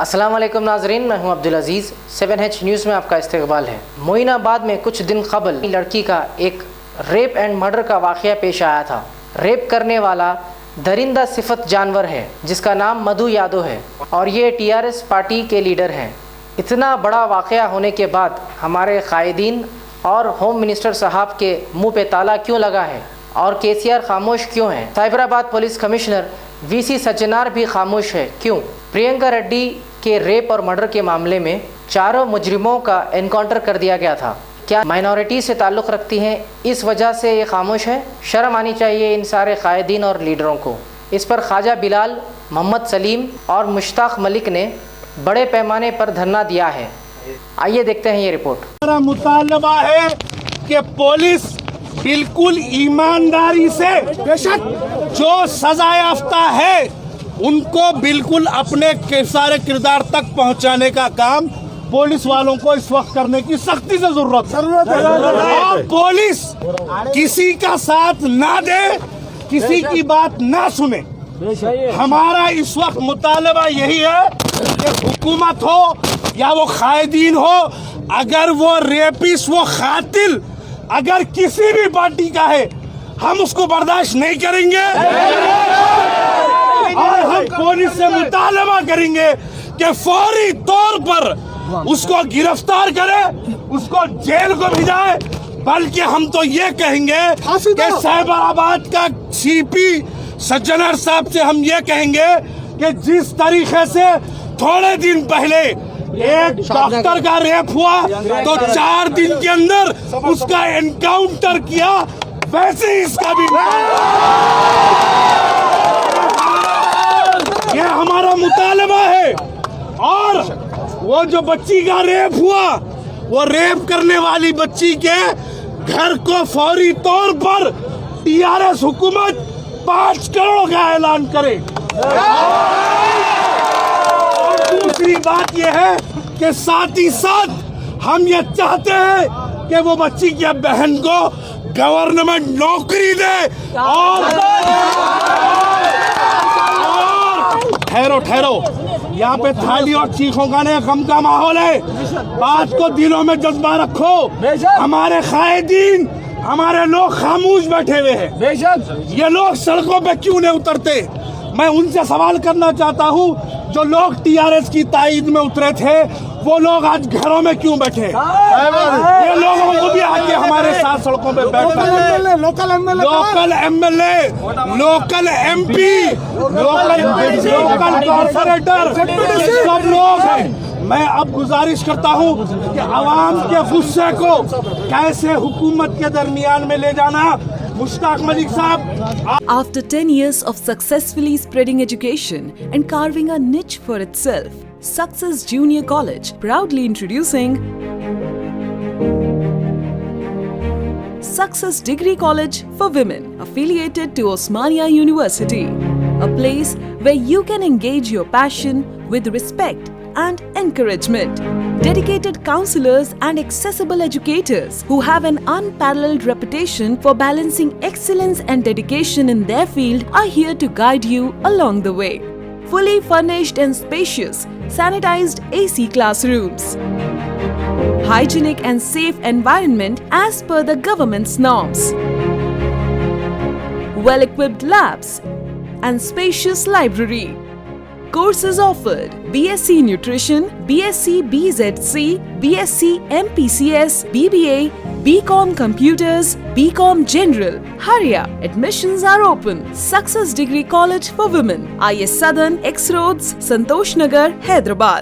अस्सलाम वालेकुम नाजरीन, मैं हूं अब्दुल अजीज़। 7H न्यूज़ में आपका इस्तकबाल है। मोइनाबाद में कुछ दिन कबल लड़की का एक रेप एंड मर्डर का वाक़या पेश आया था। रेप करने वाला दरिंदा सिफत जानवर है जिसका नाम मधु यादव है और ये TRS पार्टी के लीडर हैं। इतना बड़ा वाक़या होने के बाद हमारे कायदीन और होम मिनिस्टर साहब के मुँह पे ताला क्यों लगा है और KCR खामोश क्यों है? Cyberabad police commissioner VC Sajjanar भी खामोश है क्यों? प्रियंका रेड्डी के रेप और मर्डर के मामले में चारों मुजरिमों का एनकाउंटर कर दिया गया था। क्या माइनॉरिटी से ताल्लुक़ रखती हैं, इस वजह से ये खामोश है? शर्म आनी चाहिए इन सारे कायदीन और लीडरों को। इस पर ख्वाजा बिलाल, मोहम्मद सलीम और मुश्ताक मलिक ने बड़े पैमाने पर धरना दिया है। आइए देखते हैं ये रिपोर्ट। हमारा मुतालबा है कि पुलिस बिल्कुल ईमानदारी से जो सजा याफ्ता है उनको बिल्कुल अपने सारे किरदार तक पहुंचाने का काम पुलिस वालों को इस वक्त करने की सख्ती से जरूरत है। और पुलिस किसी का साथ ना दे, किसी की बात ना सुने। हमारा इस वक्त मुतालबा यही है कि हुकूमत हो या वो कायदीन हो, अगर वो रेपिस, वो कातिल अगर किसी भी पार्टी का है, हम उसको बर्दाश्त नहीं करेंगे और हम पुलिस से मुतालबा करेंगे कि फौरी तौर पर उसको गिरफ्तार करे, उसको जेल को भिजाए। बल्कि हम तो ये कहेंगे कि साइबराबाद का CP सज्जनार साहब से हम ये कहेंगे कि जिस तरीके से थोड़े दिन पहले एक डॉक्टर का रेप हुआ तो 4 दिन के अंदर उसका एनकाउंटर किया, वैसे ही इसका भी ये हमारा मुतालबा है। और वो जो बच्ची का रेप हुआ, वो रेप करने वाली बच्ची के घर को फौरी तौर पर TRS हुकूमत 5 करोड़ का ऐलान करे। और दूसरी बात यह है कि साथ ही साथ हम ये चाहते हैं कि वो बच्ची की बहन को गवर्नमेंट नौकरी दे। और ठहरो, यहाँ पे थाली और चीखों का नहीं, गम का माहौल है। बात को दिलों में जज्बा रखो। हमारे कायदीन, हमारे लोग खामोश बैठे हुए हैं। ये लोग सड़कों पे क्यों नहीं उतरते? मैं उनसे सवाल करना चाहता हूँ, जो लोग TRS की ताईद में उतरे थे वो लोग आज घरों में क्यों बैठे? ये लोगों को भी आके हमारे साथ सड़कों पे बैठना। Local MLA, local MP, local corporator, सब लोग हैं। मैं अब गुजारिश करता हूँ कि आवाम के गुस्से को कैसे हुकूमत के दरमियान में ले जाना। मुश्ताक मलिक साहब। After 10 years of successfully spreading education and carving a niche for itself, Success Junior College proudly introducing Success Degree College for Women, affiliated to Osmania University, a place where you can engage your passion with respect and encouragement. Dedicated counselors and accessible educators who have an unparalleled reputation for balancing excellence and dedication in their field are here to guide you along the way. Fully furnished and spacious, sanitized AC classrooms. Hygienic and safe environment as per the government's norms. Well-equipped labs and spacious library. Courses offered: BSc Nutrition, BSc BZC, BSc MPCS, BBA, BCom Computers, BCom General. Hurry up! Admissions are open. Success Degree College for Women, IS Southern, X Roads, Santosh Nagar, Hyderabad.